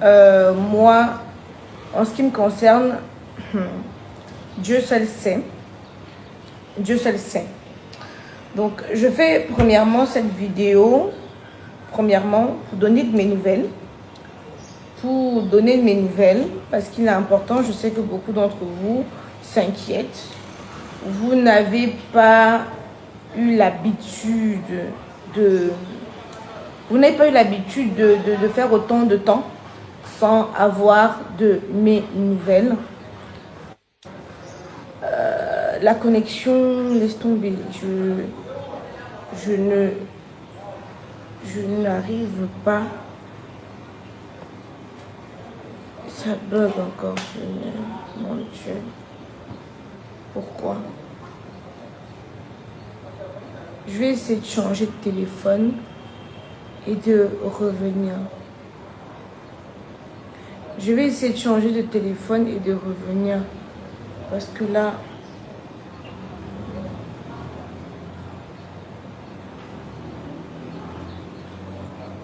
moi, en ce qui me concerne, Dieu seul sait. Dieu seul sait. Donc, je fais premièrement cette vidéo, premièrement, pour donner de mes nouvelles. Pour donner de mes nouvelles, parce qu'il est important, je sais que beaucoup d'entre vous s'inquiètent. Vous n'avez pas eu l'habitude Vous n'avez pas eu l'habitude de faire autant de temps sans avoir de mes nouvelles. La connexion, laisse tomber. Je n'arrive pas. Ça bug encore. Mon Dieu. Pourquoi? Je vais essayer de changer de téléphone et de revenir. Je vais essayer de changer de téléphone et de revenir. Parce que là...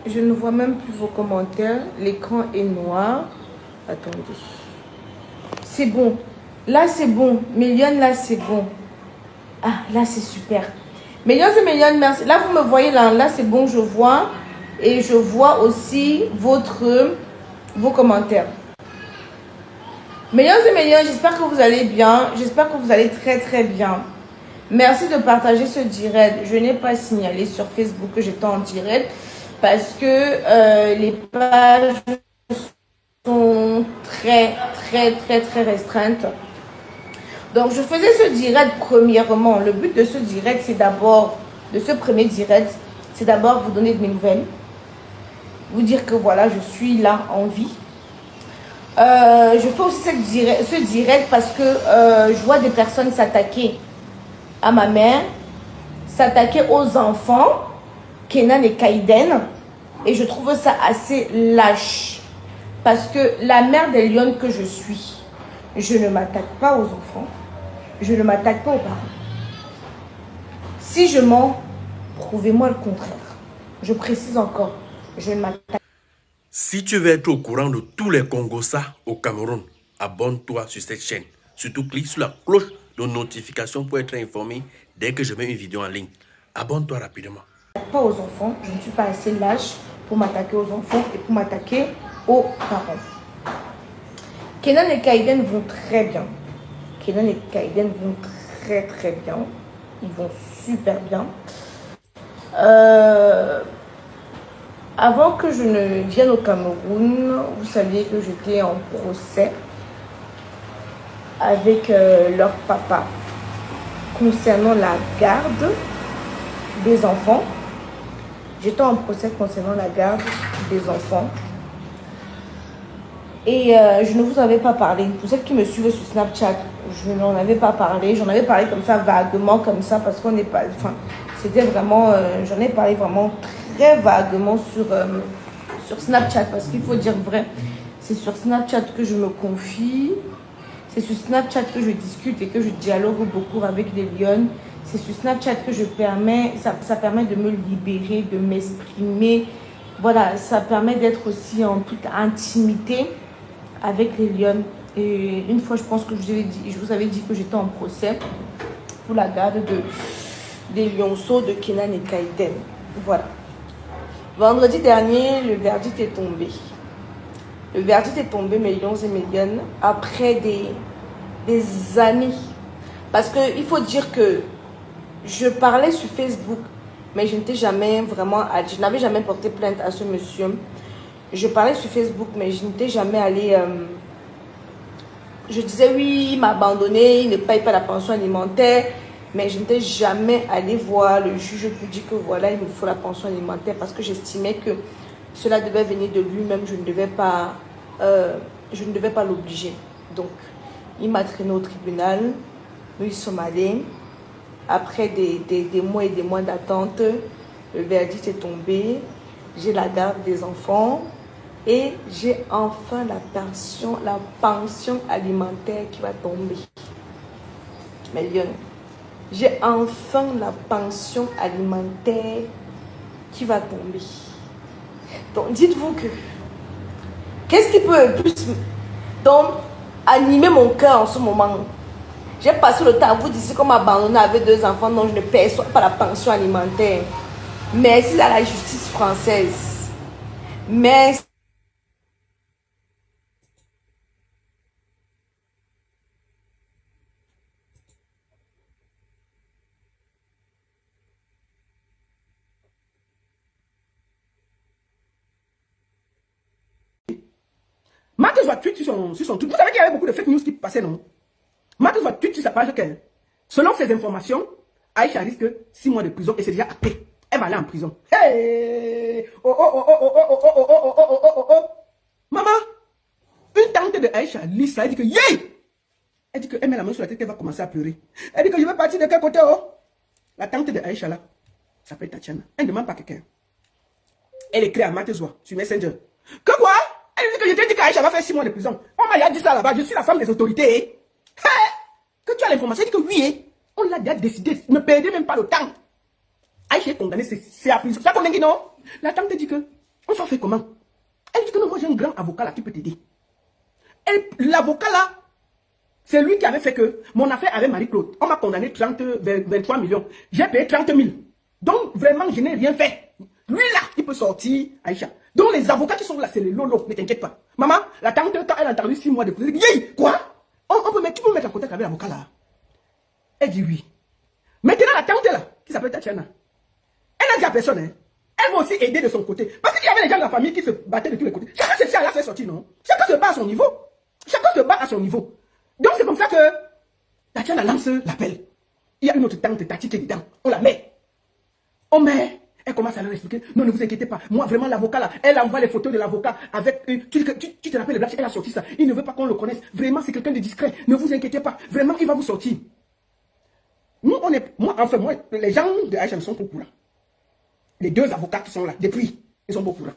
je ne vois même plus vos commentaires. L'écran est noir. Attendez. C'est bon. Là, c'est bon. Million, là, c'est bon. Ah, là, c'est super. Millions et millions, merci. Là, vous me voyez, là c'est bon, je vois. Et je vois aussi vos commentaires. Millions et millions, j'espère que vous allez bien. J'espère que vous allez très, très bien. Merci de partager ce direct. Je n'ai pas signalé sur Facebook que j'étais en direct parce que les pages sont très, très, très, très restreintes. Donc, je faisais ce direct premièrement. Le but de ce direct, c'est d'abord, de ce premier direct, c'est d'abord vous donner de mes nouvelles. Vous dire que voilà, je suis là en vie. Je fais aussi ce direct parce que je vois des personnes s'attaquer à ma mère, s'attaquer aux enfants, Kenan et Kaiden. Et je trouve ça assez lâche. Parce que la mère des lions que je suis, je ne m'attaque pas aux enfants. Je ne m'attaque pas aux parents. Si je mens, prouvez-moi le contraire. Je précise encore, je ne m'attaque. Si tu veux être au courant de tous les Congossas au Cameroun, abonne-toi sur cette chaîne. Surtout, clique sur la cloche de notification pour être informé dès que je mets une vidéo en ligne. Abonne-toi rapidement. Pas aux enfants, je ne suis pas assez lâche pour m'attaquer aux enfants et pour m'attaquer aux parents. Kenan et Kaiden vont très bien. Kenan et Kaiden vont très très bien. Ils vont super bien. Avant que je ne vienne au Cameroun, vous saviez que j'étais en procès avec leur papa concernant la garde des enfants. J'étais en procès concernant la garde des enfants. Et je ne vous avais pas parlé. Pour celles qui me suivent sur Snapchat, je n'en avais pas parlé. J'en avais parlé comme ça, vaguement, comme ça, parce qu'on n'est pas... Enfin, c'était vraiment... j'en ai parlé vraiment très vaguement sur Snapchat, parce qu'il faut dire vrai. C'est sur Snapchat que je me confie. C'est sur Snapchat que je discute et que je dialogue beaucoup avec les lions. C'est sur Snapchat que ça permet de me libérer, de m'exprimer. Voilà, ça permet d'être aussi en toute intimité avec les lions. Et une fois, je pense que je vous avais dit que j'étais en procès pour la garde des lionceaux de Kenan et Kaiden. Voilà. Vendredi dernier, le verdict est tombé. Le verdict est tombé, mes lions et mes lionnes, après des années. Parce qu'il faut dire que je parlais sur Facebook, mais je n'étais jamais vraiment... Je n'avais jamais porté plainte à ce monsieur. Je parlais sur Facebook, mais je n'étais jamais allée... je disais oui, il m'a abandonné, il ne paye pas la pension alimentaire, mais je n'étais jamais allée voir le juge pour dire que voilà, il me faut la pension alimentaire parce que j'estimais que cela devait venir de lui-même, je ne devais pas l'obliger. Donc, il m'a traîné au tribunal, nous y sommes allés. Après des mois et des mois d'attente, le verdict est tombé. J'ai la garde des enfants et j'ai enfin la pension alimentaire qui va tomber. Mais Lyon, j'ai enfin la pension alimentaire qui va tomber. Donc, dites-vous que Qu'est-ce qui peut plus donc animer mon cœur en ce moment? J'ai passé le temps à vous dire qu'on m'a abandonné avec 2 enfants dont je ne perçois pas la pension alimentaire. Merci à la justice française. Merci. Marcus va tweet sur son truc. Vous savez qu'il y avait beaucoup de fake news qui passaient, non? Marcus va tweet sur sa page que, selon ces informations, Aïcha risque 6 mois de prison et c'est déjà acté. Elle va aller en prison. Hey! Oh, oh, oh, oh, oh, oh, oh, oh, oh, oh, oh, oh, oh. Maman, une tante de Aïcha lit ça, elle dit que, yeah! Elle dit qu'elle met la main sur la tête, elle va commencer à pleurer. Elle dit que je vais partir de quel côté, oh? La tante de Aïcha là, s'appelle Tatiana. Elle ne demande pas quelqu'un. Elle écrit à Matezwa sur Messenger. Que quoi? Elle dit que je t'ai dit qu'Aïcha va faire 6 mois de prison. On m'a dit ça là-bas, je suis la femme des autorités. Hein? Que tu as l'information, elle dit que oui, on l'a déjà décidé. Ne perdez même pas le temps. Aïcha est condamnée, c'est à prison. Ça convainc non? La tante dit que, on s'en fait comment? Elle dit que non, moi j'ai un grand avocat là qui peut t'aider. L'avocat là, c'est lui qui avait fait que mon affaire avec Marie-Claude, on m'a condamné 23 millions. J'ai payé 30 000. Donc vraiment, je n'ai rien fait. Lui là, il peut sortir, Aïcha. Donc les avocats qui sont là, c'est les lolos, ne t'inquiète pas. Maman, la tante, quand elle a entendu 6 mois de prison, elle dit, yeah, quoi? Tu peux me mettre en contact avec l'avocat là? Elle dit oui. Maintenant la tante là, qui s'appelle Tatiana, elle n'a dit à personne, hein. Elle va aussi aider de son côté. Parce qu'il y avait les gens de la famille qui se battaient de tous les côtés. Chacun cherchait à la faire sortir, non? Chacun se bat à son niveau. Chacun se bat à son niveau. Donc c'est comme ça que Tatiana lance l'appel. Il y a une autre tante, Tati, qui est dedans. On la met. On met. Elle commence à leur expliquer. Non, ne vous inquiétez pas. Moi, vraiment, l'avocat là, elle envoie les photos de l'avocat avec. Tu te rappelles le blague, elle a sorti ça. Il ne veut pas qu'on le connaisse. Vraiment, c'est quelqu'un de discret. Ne vous inquiétez pas. Vraiment, il va vous sortir. Nous, on est. Moi, les gens de Aïcha sont au courant. Les 2 avocats qui sont là, depuis, ils sont au courant.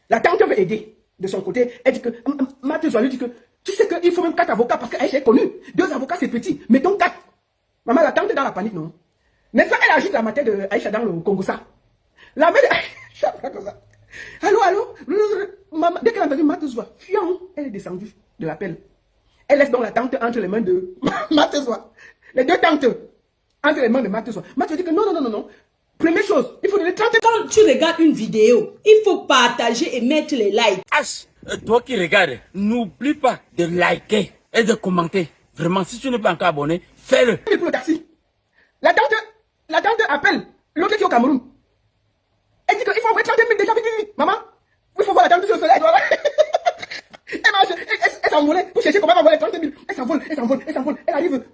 La tante veut aider de son côté. Elle dit que. Mathieu lui dit que. Tu sais qu'il faut même 4 avocats parce qu'Aïcha est connue. 2 avocats, c'est petit. Mettons 4. Maman, la tante est dans la panique, non? N'est-ce pas? Elle ajoute la matin de Aïcha dans le Congo ça. La mère de Aïcha, comme ça. Allô, allô? Maman, dès qu'elle a entendu Matezwa, fion, elle est descendue de l'appel. Elle laisse donc la tante entre les mains de Matezwa. Les 2 tantes entre les mains de Matezwa. Matezwa dit que non, non, non, non, non. Première chose, il faut donner 30. Quand tu regardes une vidéo, il faut partager et mettre les likes. Toi qui regardes, n'oublie pas de liker et de commenter. Vraiment, si tu n'es pas encore abonné, fais-le. Pour le taxi. La tante appelle l'autre qui est au Cameroun. Elle dit qu'il faut envoyer 30 000 déjà. Maman, il faut voir la tante sur le soleil. Voilà. Elle s'envolait pour chercher comment envoyer 30 000. Elle s'envole. Elle arrive.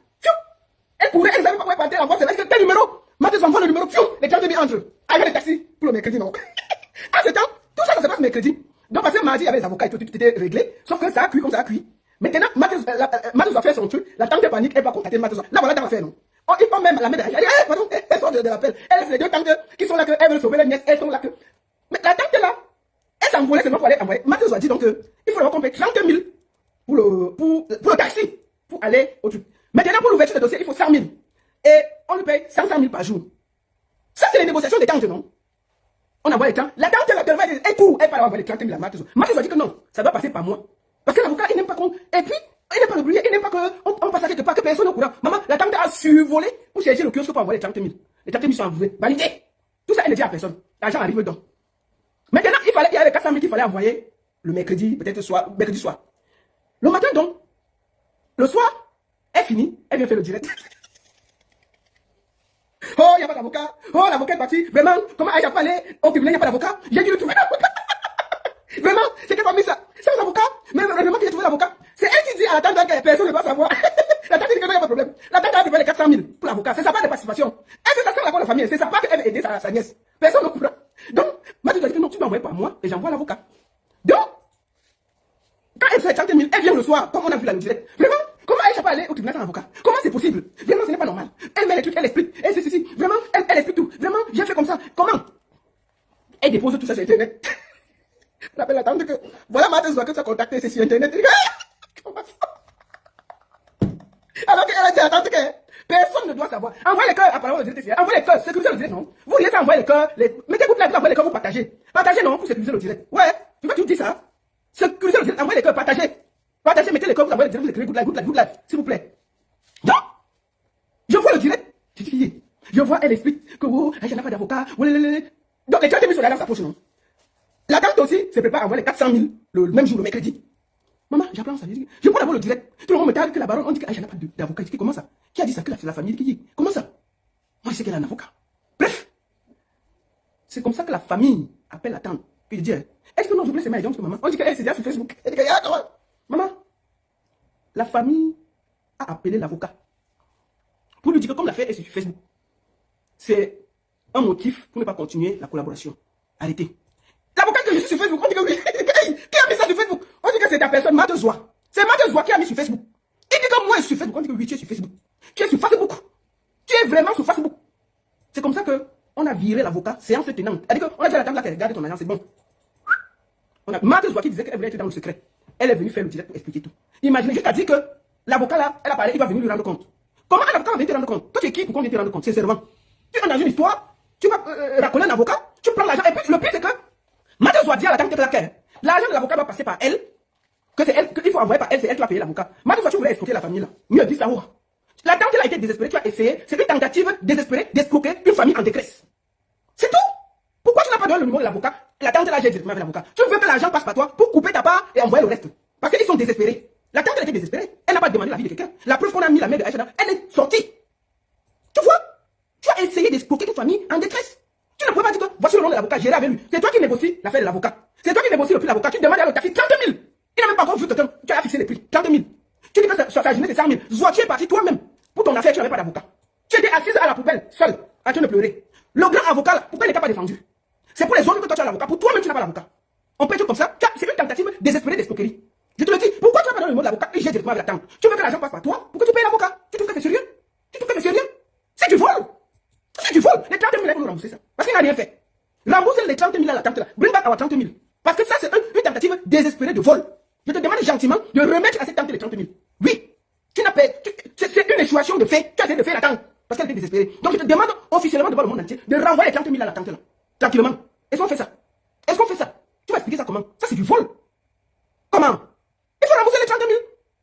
Elle courait, elle ne savait pas où elle partait. Est-ce que quel numéro? Maintenant, envoie le numéro. Les 30 000 entre. Avec le taxi pour le mercredi, non. À ce temps, tout ça se passe mercredi. Donc, parce que mardi, il y avait les avocats et tout était réglé. Sauf que ça a cuit comme ça a cuit. Maintenant, Matheus va faire son truc. La tante panique, elle va contacter Matheus. Là, voilà, t'as fait, non? Oh, il peut même la mettre. Elle sort de l'appel. Elle laisse les 2 tantes qui sont là, qu'elles veulent sauver les nièces. Elles sont là que. Mais la tante là, elle s'envolait seulement pour aller envoyer. Matheus a dit donc il faut qu'on paye 30 000 pour le taxi, pour aller au truc. Maintenant, pour l'ouverture de dossier, il faut 100 000. Et on lui paye 500 000 par jour. Ça, c'est les négociations des tantes, non? On envoie les tantes. La tante là, elle court, elle part envoyer les 30 000 à Matheus. Matheus a dit que non, ça doit passer par moi. Parce que l'avocat, il n'aime pas qu'on. Et puis, il n'aime pas le bruit, il n'aime pas qu'on passe à quelque part, que personne n'est au courant. Maman, la tante a survolé pour chercher le kiosque pour envoyer les 30 000. Les 30 000 sont envoyés. Validé. Tout ça, elle ne dit à personne. L'argent arrive donc. Maintenant, il y avait 400 000 qu'il fallait envoyer le mercredi, peut-être mercredi soir. Le matin, donc, le soir, elle finit, elle vient faire le direct. Oh, il n'y a pas d'avocat. Oh, l'avocat est parti. Vraiment, comment Aïcha pas allé au tribunal, il n'y a pas d'avocat. J'ai dû le trouver l'avocat. Vraiment, c'est quelle famille ça? C'est un avocat. Mais vraiment qu'il a trouvé l'avocat. C'est elle qui dit à la tante que personne ne doit savoir. La tante dit que non, il n'y a pas de problème. La tante a préparé les 400 000 pour l'avocat. C'est sa part de participation. Elle fait ça sans l'accord de la famille. C'est sa part qu'elle veut aider sa nièce. Personne ne comprend. Donc, Mathieu a dit que non, tu dois envoyer par moi et j'envoie l'avocat. Donc, quand elle fait 30 000, elle vient le soir, comme on a vu là le direct. Vraiment, comment Aïcha peut aller au tribunal sans avocat? Comment c'est possible? Vraiment, ce n'est pas normal. Elle met les trucs, elle explique. Elle c'est ceci. Vraiment, elle explique tout. Vraiment, j'ai fait comme ça. Comment? Elle dépose tout ça sur Internet. On appelle la tante que voilà Mathieu que tu as contacté, c'est sur Internet. Comment ça? Alors qu'elle a dit à la tante que personne ne doit savoir. Envoyez les cœurs, apparemment, le direct. Envoyez les cœurs, sécurisez le direct, non? Vous voulez ça, envoyez les cœurs. Mettez-vous là, vous envoyez les cœurs, vous partagez. Partagez, non, pour sécuriser le direct. Ouais, tu vas tout dire ça. sécurisez le direct, envoyez les cœurs, partagez. Partagez, mettez les cœurs, vous envoyez le direct, vous écrivez good live, s'il vous plaît. Non. Je vois le direct. Je vois, elle explique que oh, elle n'a pas d'avocat. Donc les 30 000 sont là dans sa poche, non? La tante aussi se prépare à envoyer les 400 000 le même jour, le mercredi. Maman, j'apprends ça. Je vois d'abord le direct. Tout le monde me dit que la baronne, on dit qu'elle n'a pas d'avocat. Comment ça? Qui a dit ça? Que c'est la famille qui dit. Comment ça? Moi, je sais qu'elle a un avocat. Bref. C'est comme ça que la famille appelle la tante. Puis je dis, est-ce que non, je voulais s'aimer avec maman? On dit qu'elle c'est déjà sur Facebook. Elle dit maman, la famille a appelé l'avocat pour lui dire que comme l'affaire est sur Facebook, c'est un motif pour ne pas continuer la collaboration. Arrêtez. L'avocat que je suis sur Facebook, on dit que oui. Qui a mis ça sur Facebook? On dit que c'est ta personne, Madezoa. C'est Madezoa qui a mis sur Facebook. Il dit que moi je suis sur Facebook, on dit que oui, tu es sur Facebook. Tu es sur Facebook. Tu es vraiment sur Facebook. C'est comme ça que on a viré l'avocat, séance tenante. C'est-à-dire qu'on a dit à la dame là qu'elle regarde ton agence, c'est bon. On a Madezoa qui disait qu'elle voulait être dans le secret. Elle est venue faire le direct pour expliquer tout. Imaginez, juste à dire que l'avocat là, elle a parlé, il va venir lui rendre compte. Comment un avocat va venir te rendre compte? Toi tu es qui pour qu'on vienne te rendre compte? Sincèrement. Tu es dans une histoire, tu vas raconter un avocat, tu prends l'argent, et puis le pire c'est que Madezoa dit à la dame l'argent de l'avocat doit passer par elle, que c'est elle, qu'il faut envoyer par elle, c'est elle qui va payer l'avocat. Madezoa, tu voulais escroquer la famille là. Mieux dit ça, oh. La dame a été désespérée, tu as essayé, c'est une tentative désespérée d'escroquer une famille en détresse. C'est tout. Pourquoi tu n'as pas donné le numéro de l'avocat? La tante là, j'ai directement avec l'avocat. Tu veux que l'argent passe par toi pour couper ta part et envoyer le reste. Parce qu'ils sont désespérés. La tante elle était désespérée. Elle n'a pas demandé la vie de quelqu'un. La preuve qu'on a mis la mère de Aïcha, elle est sortie. Tu vois? Tu as essayé d'escroquer une famille en détresse. Tu ne pouvais pas dire que voici le nom de l'avocat, j'irai avec lui. C'est toi qui négocies l'affaire de l'avocat. C'est toi qui négocies le prix de l'avocat. Tu demandes à le taxi 30 000. Il n'a même pas encore vu quelqu'un. Tu as fixé les prix. 30 000. Tu dis que sa journée c'est 100 000. Soit tu es parti toi-même. Pour ton affaire, tu n'avais pas d'avocat. Tu étais assise à la poubelle, seule, en train de pleurer. Le grand avocat, là, pourquoi il n'est pas défendu? C'est pour les autres que toi tu as l'avocat. Pour toi-même, tu n'as pas l'avocat. On peut être comme ça. C'est une tentative désespérée d'escroquerie. Je te le dis. Pourquoi tu n'as pas donné le mot de l'avocat et j'ai directement avec la tante? Tu veux que l'argent passe par toi pour que tu payes l'avocat? Tu trouves que c'est sérieux? Tu trouves que c'est sérieux? C'est du vol. C'est du vol. Les 30 000 là, il faut nous rembourser ça. Parce qu'il n'a rien fait. Rembourser les 30 000 à la tante là. Bring back our 30 000. Parce que ça, c'est une tentative désespérée de vol. Je te demande gentiment de remettre à cette tante les 30 000. Oui. Tu n'as pas. C'est une échouation de fait. Tu as essayé de faire la tante. Parce qu'elle était désespérée. Donc je te demande officiellement devant le monde entier de renvoyer les 30 000 à la tante là. Tranquillement. Est-ce qu'on fait ça? Est-ce qu'on fait ça? Tu vas expliquer ça comment? Ça, c'est du vol. Comment? Il faut rembourser les 30 000.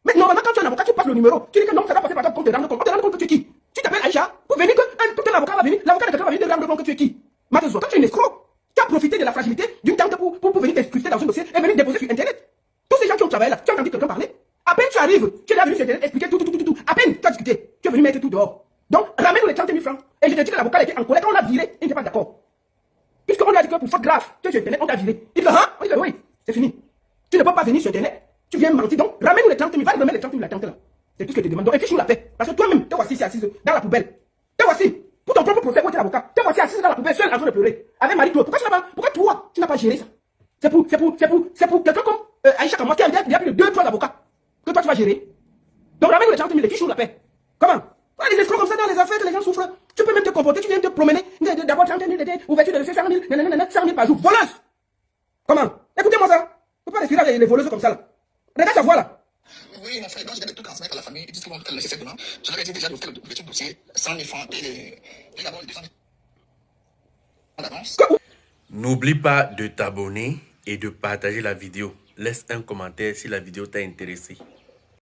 Mais normalement, quand tu es un avocat, tu passes le numéro. Tu dis que non, ça va passer par toi pour te rendre compte. On te rend compte que tu es qui? Tu t'appelles Aïcha pour venir que tout un avocat va venir. L'avocat de quelqu'un va venir te rendre compte que tu es qui? Madezoa, toi, tu es une escroc. Tu as profité de la fragilité d'une tante pour venir t'incruster dans un dossier et venir déposer sur Internet. Tous ces gens qui ont travaillé là, tu as entendu quelqu'un parler? À peine tu arrives, tu es là venu sur Internet expliquer tout. À peine tu as discuté, tu es venu mettre tout dehors. Donc, ramène-nous les 30 000 francs. Et je te dis que l'avocat était en colère. Quand on l'a viré, il n'était pas d'accord. Puisqu'on lui a dit que pour faute grave, tu es sur Internet, on t'a viré. Il dit, ah, on dit, oui, c'est fini. Tu ne peux pas venir sur Internet. Tu viens mentir. Donc, ramène-nous les 30 000. Va remettre les 30 000 à la tante là. C'est tout ce que je te demande. Donc, fiche-nous la paix. Parce que toi-même, te voici assise dans la poubelle. Te voici. Pour ton propre procès, où tu es l'avocat. Te voici assise dans la poubelle, seule en train de pleurer. Avec Marie-Claude. Pourquoi toi, tu n'as pas géré ça? C'est pour quelqu'un comme Aïcha comme moi qui a déjà plus de 2-3 avocats. Que toi, tu vas gérer. Donc, ramène-nous les 30 000. Fiche-nous la paix. Comment? Les escrocs comme ça dans les affaires que les gens souffrent. Tu peux même te comporter, tu viens te promener, d'abord 30 000, ouverture de dossier 100 000, 100 000 par jour. Voleuse! Comment? Écoutez-moi ça. Faut pas respirer avec les voleuses comme ça là. Regarde sa voix là. Oui, mon frère, donc je vais tout transmettre à la famille. Ils disent qu'ils vont le laisser simplement. Je leur ai dit déjà de faire l'ouverture de dossier 100 000 francs et d'abord 200 000 d'avance. N'oublie pas de t'abonner et de partager la vidéo. Laisse un commentaire si la vidéo t'a intéressé.